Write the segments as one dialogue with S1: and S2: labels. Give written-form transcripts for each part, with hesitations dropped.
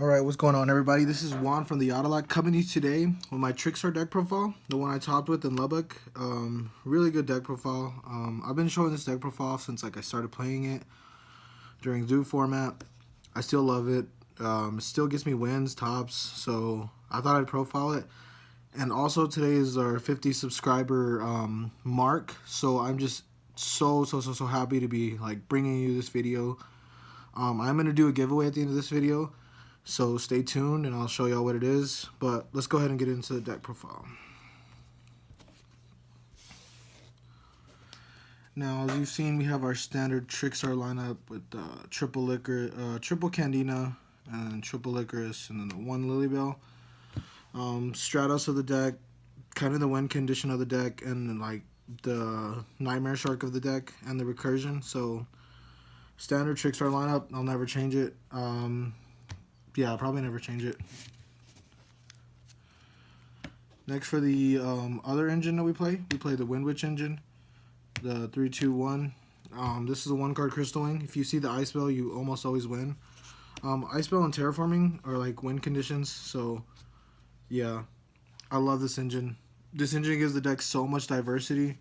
S1: Alright, what's going on, everybody? This is Juan from the Autolock coming to you today with my Trickstar deck profile, the one I topped with in Lubbock. Really good deck profile. I've been showing this deck profile since I started playing it during Zoo format. I still love it. It still gets me wins, tops, so I thought I'd profile it. And also today is our 50 subscriber mark, so I'm just so happy to be bringing you this video. I'm gonna do a giveaway at the end of this video. So stay tuned and I'll show y'all what it is. But let's go ahead and get into the deck profile. Now, as you've seen, we have our standard Trickstar lineup with triple Candina, and triple Licorice, and then the one Lilybell. Stratos of the deck, kind of the win condition of the deck, and the Nightmare Shark of the deck, and the Recursion. So standard Trickstar lineup, I'll never change it. Yeah, I'll probably never change it. Next, for the other engine that we play the Wind Witch engine, the 3-2-1. This is a one-card Crystal Wing. If you see the Ice Bell, you almost always win. Ice Bell and Terraforming are like win conditions, so yeah, I love this engine. This engine gives the deck so much diversity.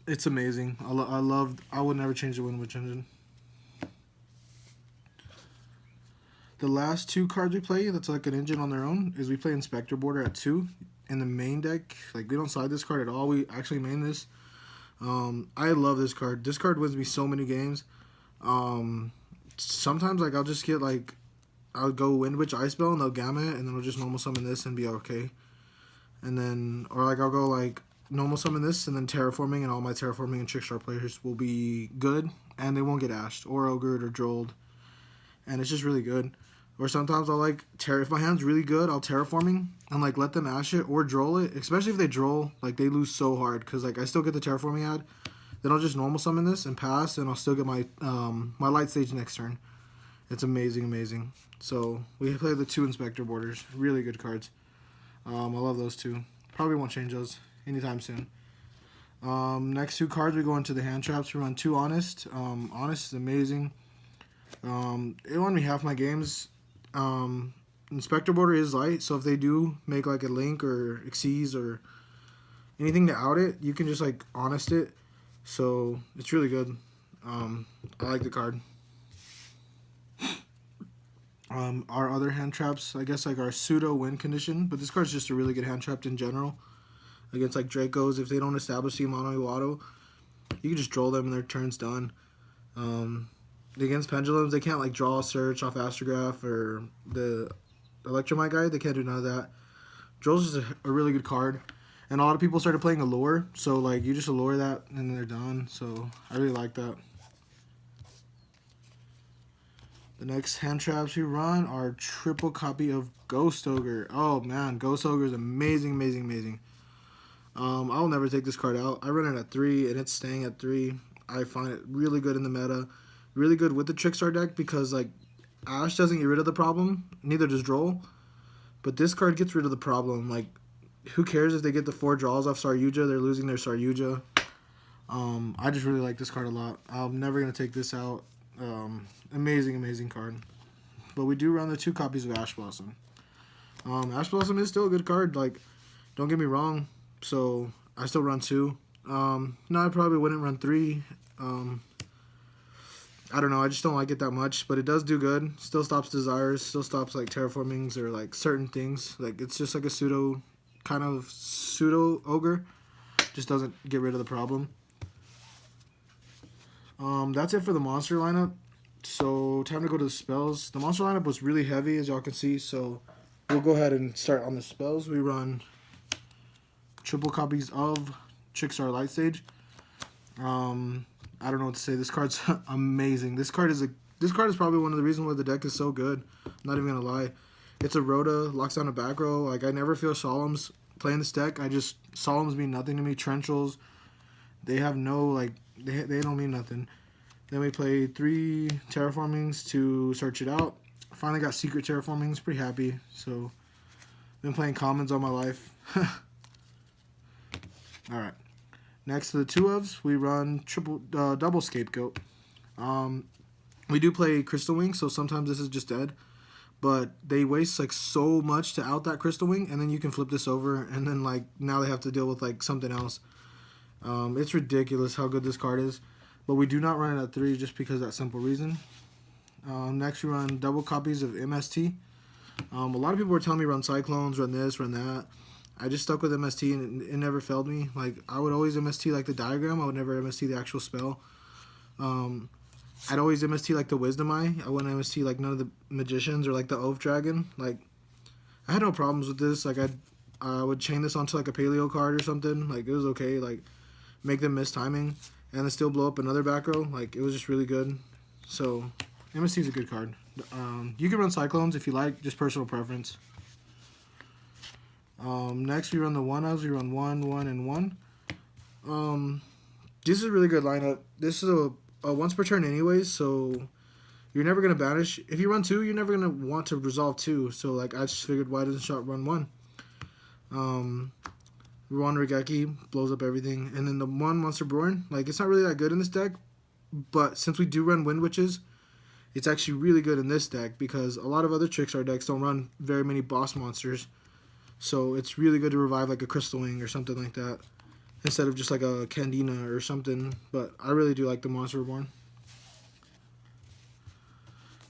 S1: It's amazing. I would never change the Wind Witch engine. The last two cards we play, that's like an engine on their own, is we play Inspector Border at 2 in the main deck. Like, we don't side this card at all. We actually main this. I love this card. This card wins me so many games. Sometimes, I'll just get, I'll go Wind Witch Ice Bell and they'll gamma it, and then I'll just normal summon this and be okay. And then, or I'll go, normal summon this and then Terraforming, and all my Terraforming and Trickstar players will be good, and they won't get ashed, or ogred, or drolled. And it's just really good. Or sometimes I'll if my hand's really good, I'll Terraforming and let them ash it or droll it. Especially if they droll, they lose so hard, because I still get the Terraforming ad. Then I'll just normal summon this and pass, and I'll still get my my light stage next turn. It's amazing. So we play the 2 Inspector Borders, really good cards. I love those two. Probably won't change those anytime soon. Next 2 cards, we go into the hand traps. We run 2 Honest. Honest is amazing. It won me half my games. Inspector Border is light, so if they do make a link or Xyz or anything to out it, you can just Honest it. So it's really good. I like the card. Our other hand traps, I guess our pseudo win condition, but this card's just a really good hand trap in general. Against Dracos, if they don't establish the mono auto, you can just droll them and their turn's done. Against Pendulums, they can't draw a search off Astrograph or the Electromite guy. They can't do none of that. Droll's just a really good card. And a lot of people started playing Allure, so you just Allure that and then they're done. So I really like that. The next hand traps we run are triple copy of Ghost Ogre. Oh man, Ghost Ogre is amazing. I'll never take this card out. I run it at 3 and it's staying at 3. I find it really good in the meta. Really good with the Trickstar deck, because Ash doesn't get rid of the problem, neither does Droll. But this card gets rid of the problem. Who cares if they get the 4 draws off Saryuja? They're losing their Saryuja. I just really like this card a lot. I'm never going to take this out. Amazing card. But we do run the 2 copies of Ash Blossom. Ash Blossom is still a good card. Don't get me wrong. So I still run 2. No, I probably wouldn't run 3. I don't know, I just don't like it that much, but it does do good. Still stops Desires, still stops Terraformings or certain things. It's just a pseudo ogre. Just doesn't get rid of the problem. That's it for the monster lineup. So time to go to the spells. The monster lineup was really heavy, as y'all can see, so we'll go ahead and start on the spells. We run triple copies of Trickstar Light Stage. I don't know what to say. This card's amazing. This card is probably one of the reasons why the deck is so good. I'm not even gonna lie. It's a Rhoda, locks down a back row. I never feel Solemns playing this deck. Solemns mean nothing to me. Trenchals, they have no they don't mean nothing. Then we play 3 Terraformings to search it out. Finally got secret Terraformings. Pretty happy. So been playing commons all my life. All right. Next to the 2 ofs, we run double Scapegoat. We do play Crystal Wing, so sometimes this is just dead. but they waste like so much to out that Crystal Wing, and then you can flip this over, and then like now they have to deal with like something else. It's ridiculous how good this card is, but we do not run it at 3 just because of that simple reason. Next we run double copies of MST. A lot of people were telling me run Cyclones, run this, run that. I just stuck with MST and it never failed me. Like I would always MST like the diagram, I would never MST the actual spell. I'd always MST like the Wisdom Eye. I wouldn't MST like none of the Magicians or like the Oath Dragon. Like I had no problems with this. Like I would chain this onto like a Paleo card or something. Like it was okay. Like make them miss timing and then still blow up another back row. Like it was just really good. So MST is a good card. You can run Cyclones if you like, just personal preference. Next we run the 1-ofs. We run 1, 1, and 1. This is a really good lineup. This is a once per turn anyways, so you're never going to banish. If you run 2, you're never going to want to resolve 2. So like I just figured why doesn't shot run 1. Ruan Regeki blows up everything. And then the 1 Monster Born, like it's not really that good in this deck, but since we do run Wind Witches, it's actually really good in this deck because a lot of other Trickstar decks don't run very many boss monsters. So it's really good to revive like a Crystal Wing or something like that instead of just like a Candina or something. But I really do like the Monster Reborn.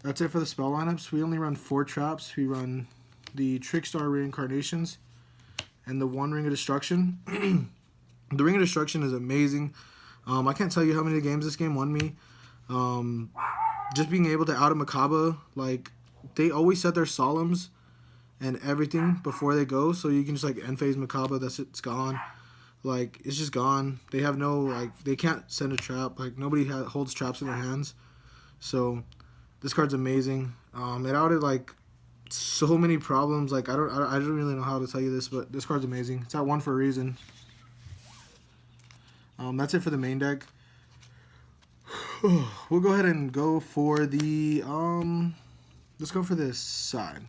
S1: That's it for the spell lineups. We only run 4 traps. We run the Trickstar Reincarnations and the 1 Ring of Destruction. The Ring of Destruction is amazing. I can't tell you how many games this game won me. Just being able to out a Makaba, like they always set their Solemns and everything before they go, so you can just like end phase Makaba. It's gone. Like it's just gone. They have no like they can't send a trap. Like nobody holds traps in their hands. So this card's amazing. It outed like so many problems. Like I don't really know how to tell you this, but this card's amazing. It's at 1 for a reason. That's it for the main deck. We'll go ahead and go for the let's go for this side.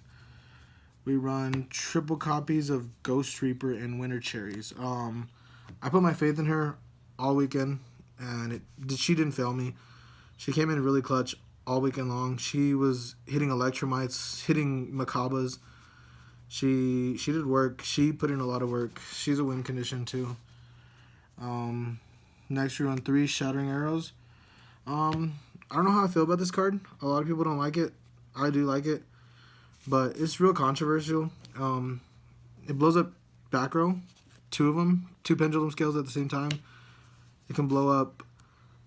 S1: We run triple copies of Ghost Reaper and Winter Cherries. I put my faith in her all weekend, and she didn't fail me. She came in really clutch all weekend long. She was hitting Electromites, hitting Makabas. She did work. She put in a lot of work. She's a win condition too. Next we run 3 Shattering Arrows. I don't know how I feel about this card. A lot of people don't like it. I do like it, but it's real controversial. It blows up back row, 2 of them, 2 Pendulum Scales at the same time. It can blow up.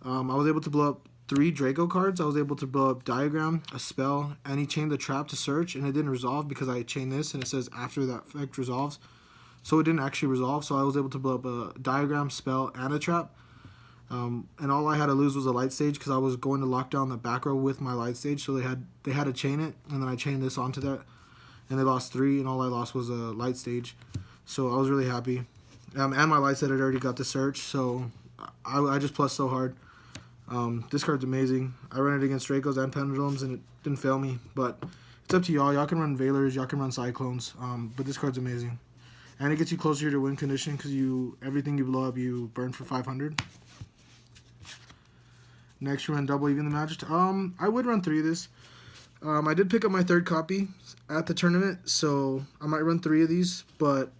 S1: I was able to blow up 3 Draco cards. I was able to blow up Diagram, a spell, and he chained the trap to search, and it didn't resolve because I chained this, and it says after that effect resolves. So it didn't actually resolve, so I was able to blow up a Diagram, spell, and a trap. And all I had to lose was a light stage because I was going to lock down the back row with my light stage, so they had to chain it, and then I chained this onto that, and they lost 3, and all I lost was a light stage. So I was really happy. And my light set had already got the search, so I just plus so hard. This card's amazing. I ran it against Dracos and Pendulums, and it didn't fail me. But it's up to y'all. Y'all can run Veilers, y'all can run Cyclones. But this card's amazing. And it gets you closer to win condition because everything you blow up, you burn for 500. Next, you run Double Even the Magic. I would run 3 of this. I did pick up my 3rd copy at the tournament, so I might run 3 of these. But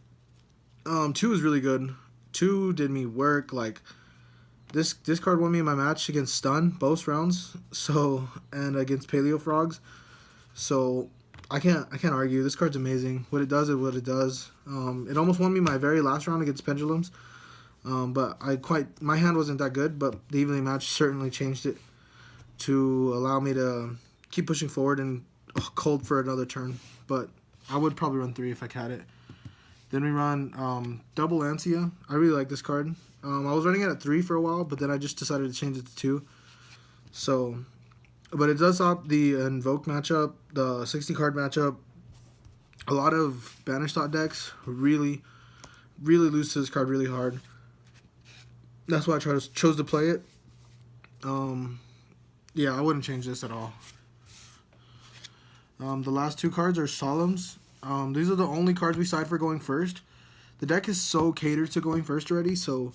S1: 2 is really good. 2 did me work. Like this card won me my match against Stun both rounds. So and against Paleo Frogs. So I can't argue. This card's amazing. What it does is what it does. It almost won me my very last round against Pendulums. But my hand wasn't that good, but the evenly match certainly changed it to allow me to keep pushing forward and cold for another turn. But I would probably run 3 if I had it. Then we run Double Lancia. I really like this card. I was running it at 3 for a while, but then I just decided to change it to 2. So, but it does stop the Invoke matchup, the 60 card matchup. A lot of Banish Thought decks really lose to this card really hard. That's why I chose to play it. Yeah, I wouldn't change this at all. The last 2 cards are Solemns. These are the only cards we side for going first. The deck is so catered to going first already, so...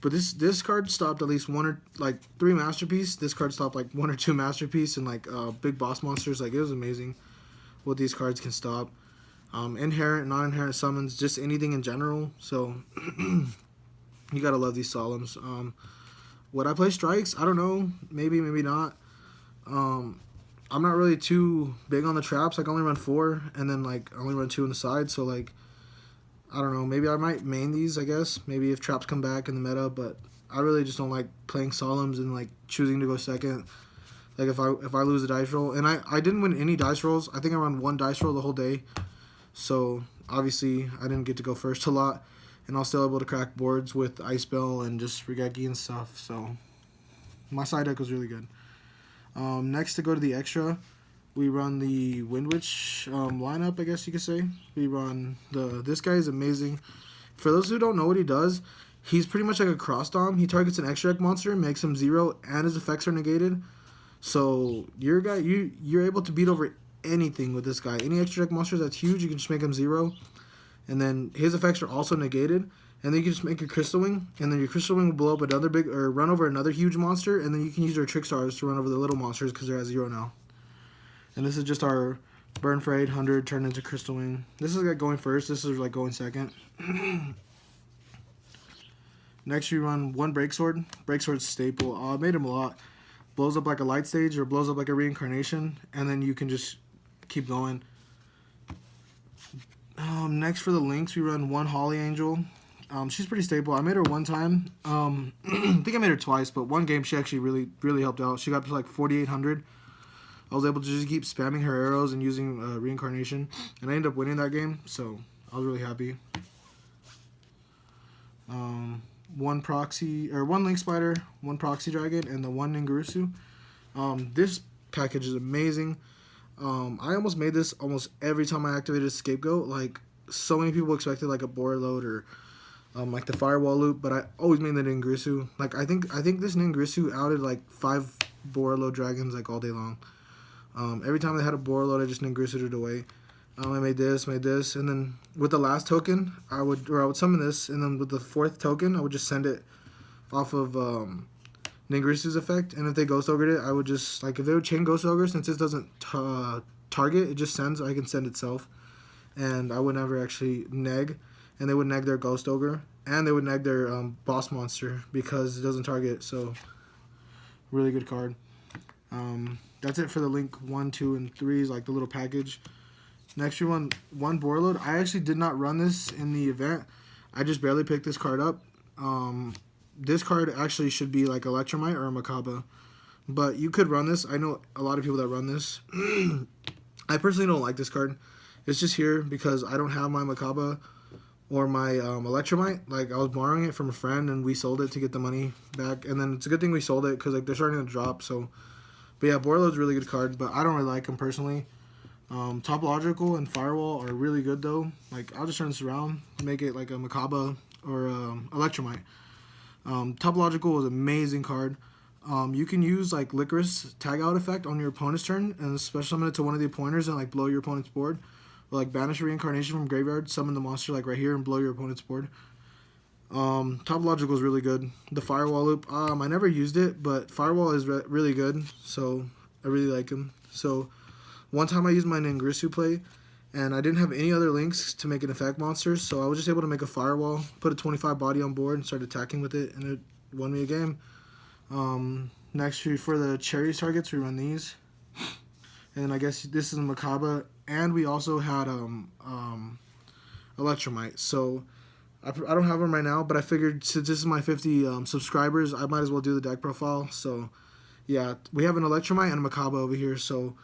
S1: But this card stopped at least 1 or... Like, 3 Masterpiece. This card stopped, like, 1 or 2 Masterpiece and, like, big boss monsters. Like, it was amazing. what these cards can stop. Inherent, non-inherent summons, just anything in general. So you gotta love these solemns. Would I play strikes? I don't know. Maybe, maybe not. I'm not really too big on the traps. Like, I only run 4, and then like I only run 2 on the side. So like, I don't know. Maybe I might main these, I guess. Maybe if traps come back in the meta, but I really just don't like playing solemns and like choosing to go second. Like if I lose a dice roll, and I didn't win any dice rolls. I think I run 1 dice roll the whole day. So obviously I didn't get to go first a lot, and I was still able to crack boards with Ice Bell and just Regeki and stuff. So my side deck was really good. Next, to go to the extra, we run the Wind Witch lineup, I guess you could say. We run this guy is amazing. For those who don't know what he does, he's pretty much like a cross dom. He targets an extra deck monster, makes him 0, and his effects are negated. So you're able to beat over anything with this guy. Any extra deck monsters that's huge, you can just make him 0. And then his effects are also negated. And then you can just make your Crystal Wing, and then your Crystal Wing will blow up another big, or run over another huge monster, and then you can use your Trickstars to run over the little monsters because they're at 0 now. And this is just our burn for 800, turn into Crystal Wing. This is like going first, this is like going second. Next we run 1 Break Sword. Break Sword's staple. I made him a lot. Blows up like a light stage, or blows up like a reincarnation, and then you can just keep going. Next for the links, we run 1 Holly Angel. She's pretty stable. I made her 1 time. I think I made her twice, but 1 game she actually really helped out. She got to like 4,800. I was able to just keep spamming her arrows and using reincarnation, and I ended up winning that game, so I was really happy. 1 proxy, or 1 link spider, 1 proxy dragon, and the 1 Ningurusu. This package is amazing. I almost made this almost every time I activated Scapegoat. Like, so many people expected like a board load or like the firewall loop, but I always made the Ningurusu. Like, I think this Ningurusu outed like 5 board load dragons like all day long. Every time they had a board load, I just Ningurusu'd it away. I made this, and then with the last token, I would summon this, and then with the 4th token, I would just send it off of Ningurusu's effect, and if they Ghost Ogred it, I would just, like, if they would chain Ghost Ogre, since this doesn't target, it just sends, I can send itself, and I would never actually neg, and they would neg their Ghost Ogre, and they would neg their boss monster, because it doesn't target, so really good card. That's it for the link 1, 2, and 3s, like the little package. Next we run 1 board load. I actually did not run this in the event. I just barely picked this card up. This card actually should be like Electromite or a Makaba. But you could run this. I know a lot of people that run this. I personally don't like this card. It's just here because I don't have my Makaba or my Electromite. Like, I was borrowing it from a friend and we sold it to get the money back. And then it's a good thing we sold it because like they're starting to drop. So, but yeah, board load's a really good card, but I don't really like them personally. Topological and Firewall are really good though. Like, I'll just turn this around, make it like a Makaba or Electromite. Topological is an amazing card. You can use like Licorice tag out effect on your opponent's turn and special summon it to one of the pointers and like blow your opponent's board. Or like banish a reincarnation from graveyard, summon the monster like right here and blow your opponent's board. Topological is really good. The Firewall loop, I never used it, but Firewall is really good, so I really like him. So one time I used my Ningurusu play, and I didn't have any other links to make an effect monster, so I was just able to make a Firewall, put a 25 body on board, and start attacking with it, and it won me a game. Next, for the cherries targets, we run these. And I guess this is a Makaba, and we also had Electromite. So I don't have them right now, but I figured since this is my 50 subscribers, I might as well do the deck profile. So yeah, we have an Electromite and a Makaba over here, so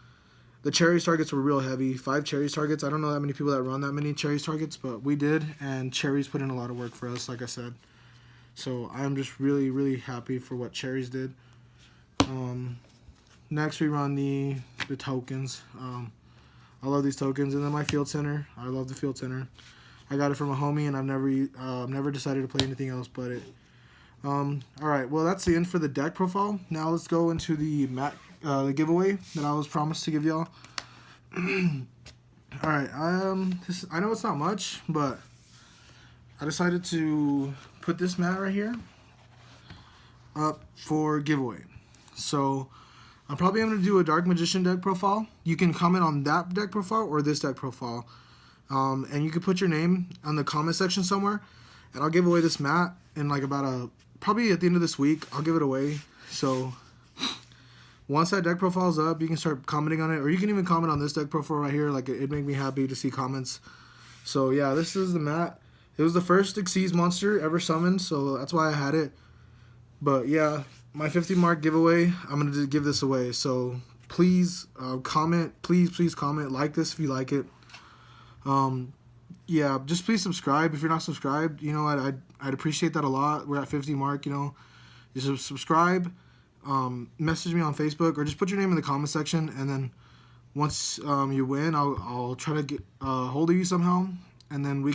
S1: the cherries targets were real heavy. 5 cherries targets. I don't know that many people that run that many cherries targets, but we did, and cherries put in a lot of work for us, like I said. So I'm just really, really happy for what cherries did. Next we run the tokens. I love these tokens, and then my field center. I love the field center. I got it from a homie, and I've never decided to play anything else but it. All right, well that's the end for the deck profile. Now let's go into the giveaway that I was promised to give y'all. All right, I know it's not much, but I decided to put this mat right here up for giveaway. So I'm probably going to do a Dark Magician deck profile. You can comment on that deck profile or this deck profile. And you can put your name on the comment section somewhere. And I'll give away this mat in like probably at the end of this week. I'll give it away. So once that deck profile's up, you can start commenting on it. Or you can even comment on this deck profile right here. Like, it'd make me happy to see comments. So yeah, this is the mat. It was the first Xyz monster ever summoned, so that's why I had it. But yeah, my 50 mark giveaway, I'm going to give this away. So please comment. Please comment. Like this if you like it. Yeah, just please subscribe if you're not subscribed. You know, I'd appreciate that a lot. We're at 50 mark, you know. Just subscribe. Message me on Facebook or just put your name in the comment section. And then once you win, I'll try to get hold of you somehow. And then we